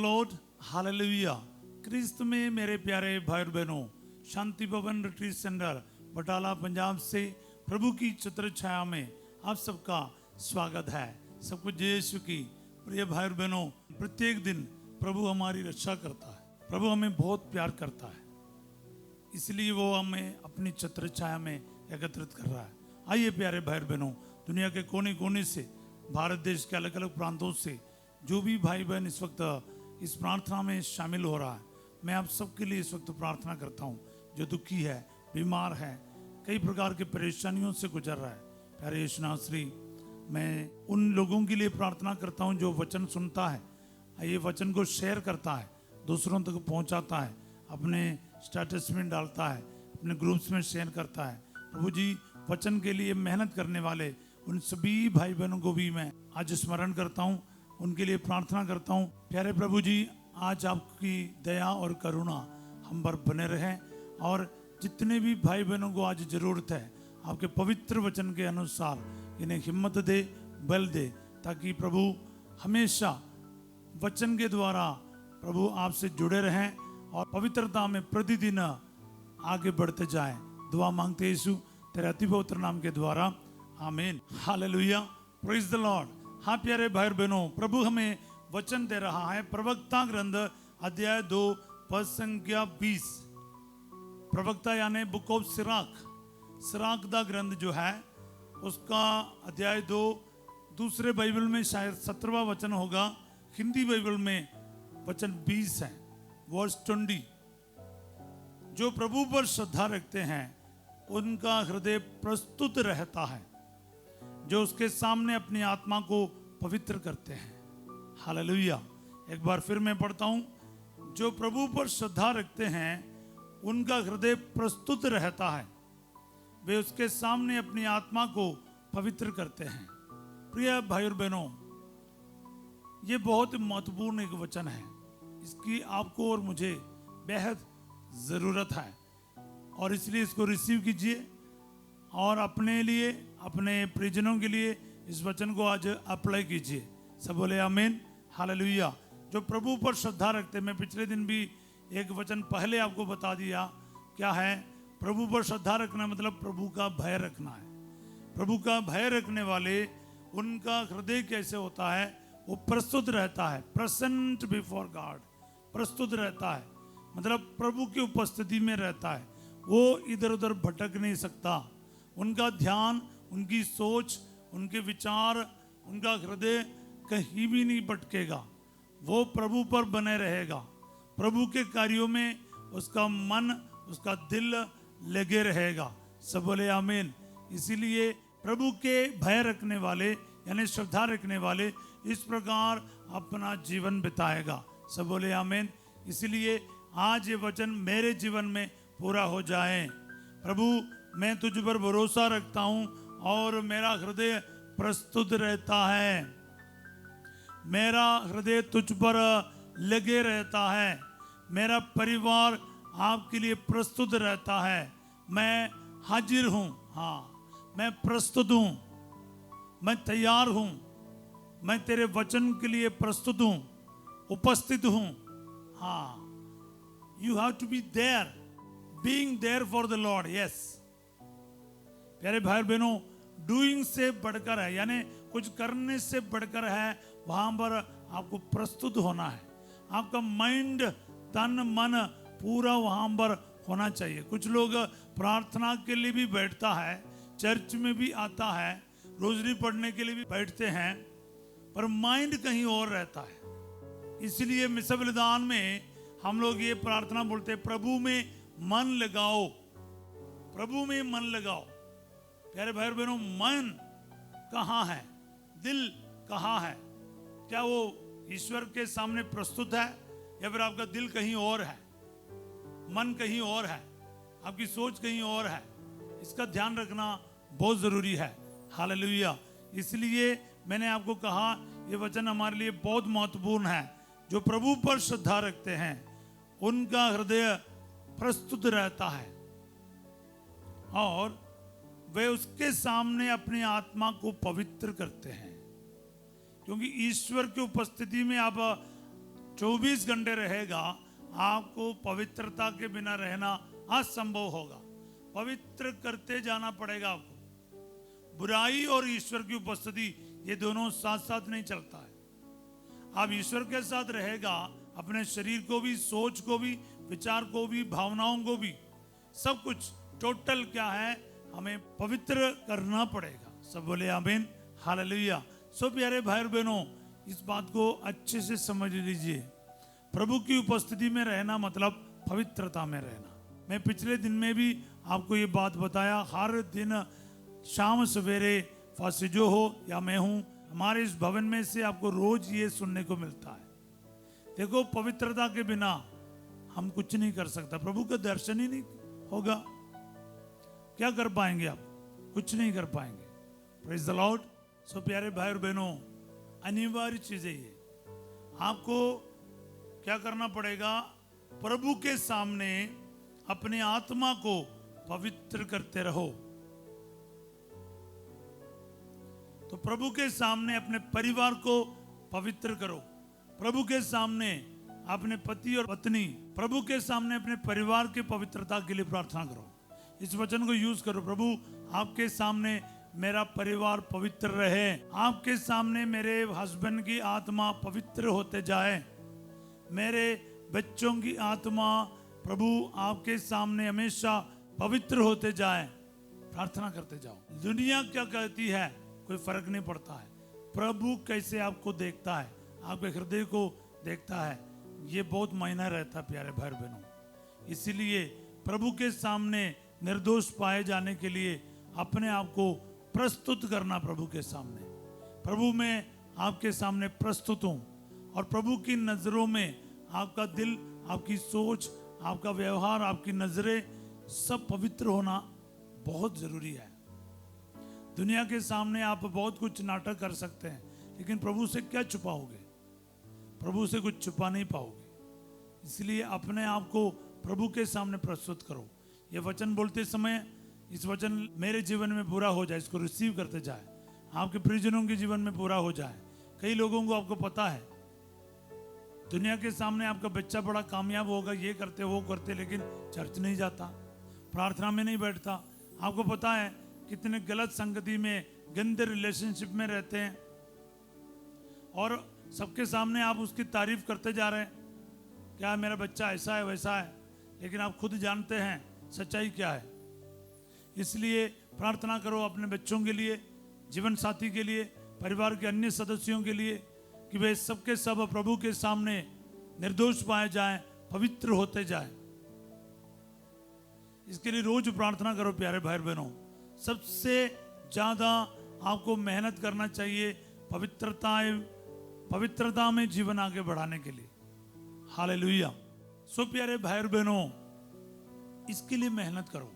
Lord, hallelujah. क्रिस्त में मेरे प्यारे भाई और बहनों, शांति भवन रिट्रीट सेंटर बटाला पंजाब से प्रभु की छत्र छाया में आप सबका स्वागत है। सबको जय यीशु की। प्रिय भाई और बहनों, प्रत्येक दिन प्रभु हमारी रक्षा करता है, प्रभु हमें बहुत प्यार करता है, इसलिए वो हमें अपनी छत्र छाया में एकत्रित कर रहा है। आइए प्यारे भाई और बहनों, दुनिया के कोने कोने से, भारत देश के अलग अलग प्रांतों से जो भी भाई बहन इस वक्त इस प्रार्थना में शामिल हो रहा है, मैं आप सबके लिए इस वक्त प्रार्थना करता हूँ। जो दुखी है, बीमार है, कई प्रकार की परेशानियों से गुजर रहा है, प्यारे यीशु नासरी, मैं उन लोगों के लिए प्रार्थना करता हूँ जो वचन सुनता है, ये वचन को शेयर करता है, दूसरों तक पहुँचाता है, अपने स्टेटस में डालता है, अपने ग्रुप्स में शेयर करता है। प्रभु जी, वचन के लिए मेहनत करने वाले उन सभी भाई बहनों को भी मैं आज स्मरण करता हूँ, उनके लिए प्रार्थना करता हूँ। प्यारे प्रभु जी, आज आपकी दया और करुणा हम पर बने रहें, और जितने भी भाई बहनों को आज जरूरत है, आपके पवित्र वचन के अनुसार इन्हें हिम्मत दे, बल दे, ताकि प्रभु हमेशा वचन के द्वारा प्रभु आपसे जुड़े रहें और पवित्रता में प्रतिदिन आगे बढ़ते जाएं। दुआ मांगते यीशु तेरे अति पवित्र नाम के द्वारा, आमीन। Hallelujah, praise the Lord. हाँ प्यारे भाई बहनों, प्रभु हमें वचन दे रहा है। प्रवक्ता ग्रंथ अध्याय 2 पद संख्या 20। प्रवक्ता यानी बुक ऑफ सिराक दा ग्रंथ जो है उसका अध्याय 2, दूसरे बाइबल में शायद 17वां वचन होगा, हिंदी बाइबल में वचन 20 है, वर्स 20। जो प्रभु पर श्रद्धा रखते हैं उनका हृदय प्रस्तुत रहता है, जो उसके सामने अपनी आत्मा को पवित्र करते हैं। हालेलुया। एक बार फिर मैं पढ़ता हूं, जो प्रभु पर श्रद्धा रखते हैं उनका हृदय प्रस्तुत रहता है, वे उसके सामने अपनी आत्मा को पवित्र करते हैं। प्रिय भाई और बहनों, ये बहुत महत्वपूर्ण एक वचन है, इसकी आपको और मुझे बेहद जरूरत है, और इसलिए इसको रिसीव कीजिए और अपने लिए, अपने परिजनों के लिए इस वचन को आज अप्लाई कीजिए। सब बोले आमीन, हालेलुया। जो प्रभु पर श्रद्धा रखते, मैं पिछले दिन भी एक वचन पहले आपको बता दिया, क्या है प्रभु पर श्रद्धा रखना, मतलब प्रभु का भय रखना है। प्रभु का भय रखने वाले, उनका हृदय कैसे होता है, वो प्रस्तुत रहता है, प्रेजेंट बिफोर गॉड, प्रस्तुत रहता है, मतलब प्रभु की उपस्थिति में रहता है। वो इधर उधर भटक नहीं सकता, उनका ध्यान, उनकी सोच, उनके विचार, उनका हृदय कहीं भी नहीं भटकेगा, वो प्रभु पर बने रहेगा, प्रभु के कार्यों में उसका मन, उसका दिल लगे रहेगा। सब बोले आमीन। इसीलिए प्रभु के भय रखने वाले यानी श्रद्धा रखने वाले इस प्रकार अपना जीवन बिताएगा। सब बोले आमीन। इसलिए आज ये वचन मेरे जीवन में पूरा हो जाए। प्रभु, मैं तुझ पर भरोसा रखता हूँ और मेरा हृदय प्रस्तुत रहता है, मेरा हृदय तुझ पर लगे रहता है, मेरा परिवार आपके लिए प्रस्तुत रहता है, मैं हाजिर हूँ, हाँ मैं प्रस्तुत हूँ, मैं तैयार हूँ, मैं तेरे वचन के लिए प्रस्तुत हूँ, उपस्थित हूँ। हाँ, you have to be there, being there for the Lord. Yes प्यारे भाई बहनों, डूइंग से बढ़कर है, यानी कुछ करने से बढ़कर है, वहां पर आपको प्रस्तुत होना है। आपका माइंड, तन, मन पूरा वहां पर होना चाहिए। कुछ लोग प्रार्थना के लिए भी बैठता है, चर्च में भी आता है, रोजरी पढ़ने के लिए भी बैठते हैं, पर माइंड कहीं और रहता है। इसलिए मिसा बलिदान में हम लोग ये प्रार्थना बोलते हैं, प्रभु में मन लगाओ, प्रभु में मन लगाओ। प्यारे भाई बहनों, मन कहाँ है, दिल कहाँ है? क्या वो ईश्वर के सामने प्रस्तुत है, या फिर आपका दिल कहीं और है, मन कहीं और है, आपकी सोच कहीं और है? इसका ध्यान रखना बहुत जरूरी है। हालेलुया। इसलिए मैंने आपको कहा, ये वचन हमारे लिए बहुत महत्वपूर्ण है। जो प्रभु पर श्रद्धा रखते हैं उनका हृदय प्रस्तुत रहता है, और वे उसके सामने अपनी आत्मा को पवित्र करते हैं। क्योंकि ईश्वर की उपस्थिति में आप 24 घंटे रहेगा, आपको पवित्रता के बिना रहना असंभव होगा। पवित्र करते जाना पड़ेगा आपको। बुराई और ईश्वर की उपस्थिति ये दोनों साथ साथ नहीं चलता है। आप ईश्वर के साथ रहेगा, अपने शरीर को भी, सोच को भी, विचार को भी, भावनाओं को भी, सब कुछ टोटल क्या है, हमें पवित्र करना पड़ेगा। सब बोले आमीन, हालेलुया। सो प्यारे भाई और बहनों, इस बात को अच्छे से समझ लीजिए। प्रभु की उपस्थिति में रहना मतलब पवित्रता में रहना। मैं पिछले दिन में भी आपको ये बात बताया, हर दिन शाम सवेरे फासिजो हो या मैं हूं, हमारे इस भवन में से आपको रोज ये सुनने को मिलता है। देखो, पवित्रता के बिना हम कुछ नहीं कर सकता। प्रभु का दर्शन ही नहीं होगा, क्या कर पाएंगे आप? कुछ नहीं कर पाएंगे। Praise the Lord. सो प्यारे भाई और बहनों, अनिवार्य चीजें ये, आपको क्या करना पड़ेगा? प्रभु के सामने अपने आत्मा को पवित्र करते रहो। तो प्रभु के सामने अपने परिवार को पवित्र करो। प्रभु के सामने अपने पति और पत्नी, प्रभु के सामने अपने परिवार के पवित्रता के लिए प्रार्थना करो। इस वचन को यूज करो, प्रभु आपके सामने मेरा परिवार पवित्र रहे, आपके सामने मेरे हस्बैंड की आत्मा पवित्र होते जाए, मेरे बच्चों की आत्मा प्रभु आपके सामने हमेशा पवित्र होते जाए। प्रार्थना करते जाओ। दुनिया क्या कहती है कोई फर्क नहीं पड़ता है। प्रभु कैसे आपको देखता है, आपके हृदय को देखता है, ये बहुत मायना रहता है प्यारे भाई बहनों। इसीलिए प्रभु के सामने निर्दोष पाए जाने के लिए अपने आप को प्रस्तुत करना। प्रभु के सामने, प्रभु में आपके सामने प्रस्तुत हूं और प्रभु की नजरों में आपका दिल, आपकी सोच, आपका व्यवहार, आपकी नजरें सब पवित्र होना बहुत जरूरी है। दुनिया के सामने आप बहुत कुछ नाटक कर सकते हैं, लेकिन प्रभु से क्या छुपाओगे? प्रभु से कुछ छुपा नहीं पाओगे। इसलिए अपने आप को प्रभु के सामने प्रस्तुत करो। ये वचन बोलते समय इस वचन मेरे जीवन में पूरा हो जाए, इसको रिसीव करते जाए, आपके परिजनों के जीवन में पूरा हो जाए। कई लोगों को आपको पता है दुनिया के सामने आपका बच्चा बड़ा कामयाब होगा, ये करते वो करते, लेकिन चर्च नहीं जाता, प्रार्थना में नहीं बैठता। आपको पता है कितने गलत संगति में, गंदे रिलेशनशिप में रहते हैं और सबके सामने आप उसकी तारीफ करते जा रहे हैं, क्या मेरा बच्चा ऐसा है वैसा है, लेकिन आप खुद जानते हैं सच्चाई क्या है। इसलिए प्रार्थना करो अपने बच्चों के लिए, जीवन साथी के लिए, परिवार के अन्य सदस्यों के लिए, कि वे सबके सब प्रभु के सामने निर्दोष पाए जाएं, पवित्र होते जाएं। इसके लिए रोज प्रार्थना करो प्यारे भाई बहनों। सबसे ज्यादा आपको मेहनत करना चाहिए पवित्रता में जीवन आगे बढ़ाने के लिए। हालेलुया। सो प्यारे भाई बहनों, इसके लिए मेहनत करो।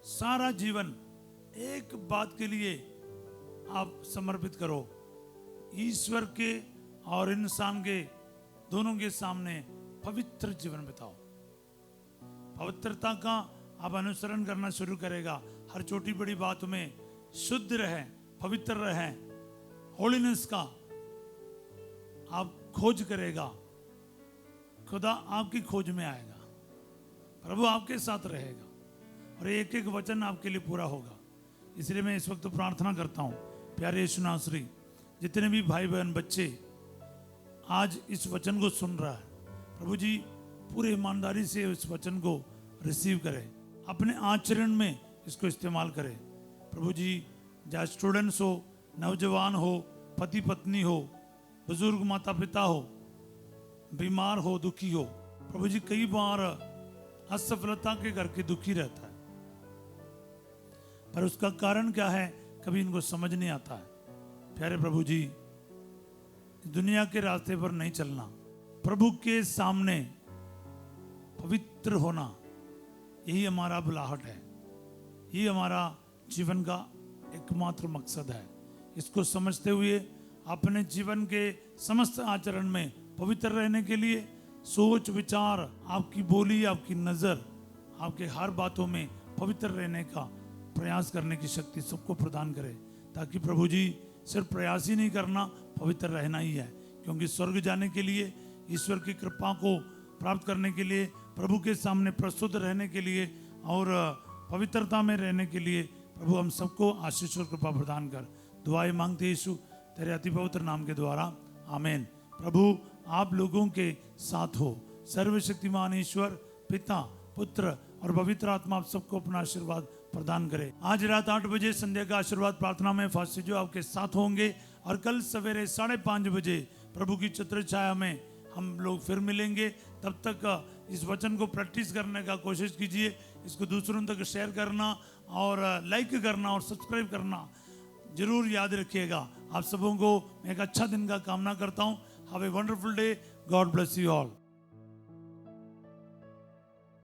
सारा जीवन एक बात के लिए आप समर्पित करो, ईश्वर के और इंसान के दोनों के सामने पवित्र जीवन बिताओ। पवित्रता का आप अनुसरण करना शुरू करेगा। हर छोटी बड़ी बात में शुद्ध रहें, पवित्र रहें। होलीनेस का आप खोज करेगा, खुदा आपकी खोज में आएगा, प्रभु आपके साथ रहेगा और एक एक वचन आपके लिए पूरा होगा। इसलिए मैं इस वक्त प्रार्थना करता हूँ, प्यारे यीशु नासरी, जितने भी भाई बहन बच्चे आज इस वचन को सुन रहा है, प्रभु जी पूरे ईमानदारी से इस वचन को रिसीव करें, अपने आचरण में इसको इस्तेमाल करें। प्रभु जी, चाहे स्टूडेंट्स हो, नौजवान हो, पति पत्नी हो, बुजुर्ग माता पिता हो, बीमार हो, दुखी हो, प्रभु जी कई बार असफलता के करके दुखी रहता है, पर उसका कारण क्या है कभी इनको समझ नहीं आता है। प्यारे प्रभु जी, दुनिया के रास्ते पर नहीं चलना, प्रभु के सामने पवित्र होना, यही हमारा बुलाहट है, यही हमारा जीवन का एकमात्र मकसद है। इसको समझते हुए अपने जीवन के समस्त आचरण में पवित्र रहने के लिए सोच विचार, आपकी बोली, आपकी नजर, आपके हर बातों में पवित्र रहने का प्रयास करने की शक्ति सबको प्रदान करे, ताकि प्रभु जी सिर्फ प्रयास ही नहीं करना, पवित्र रहना ही है। क्योंकि स्वर्ग जाने के लिए ईश्वर की कृपा को प्राप्त करने के लिए, प्रभु के सामने प्रस्तुत रहने के लिए और पवित्रता में रहने के लिए प्रभु हम सबको आशीष और कृपा प्रदान कर। दुआएं मांगते यीशु तेरे अति पवित्र नाम के द्वारा, आमीन। प्रभु आप लोगों के साथ हो। सर्वशक्तिमान ईश्वर पिता, पुत्र और पवित्र आत्मा आप सबको अपना आशीर्वाद प्रदान करे। आज रात 8 बजे संध्या का आशीर्वाद प्रार्थना में फास्टर जो आपके साथ होंगे और कल सवेरे 5:30 बजे प्रभु की छत्र छाया में हम लोग फिर मिलेंगे। तब तक इस वचन को प्रैक्टिस करने का कोशिश कीजिए, इसको दूसरों तक शेयर करना और लाइक करना और सब्सक्राइब करना जरूर याद रखिएगा। आप सबों को एक अच्छा दिन का कामना करता हूँ। Have a wonderful day. God bless you all.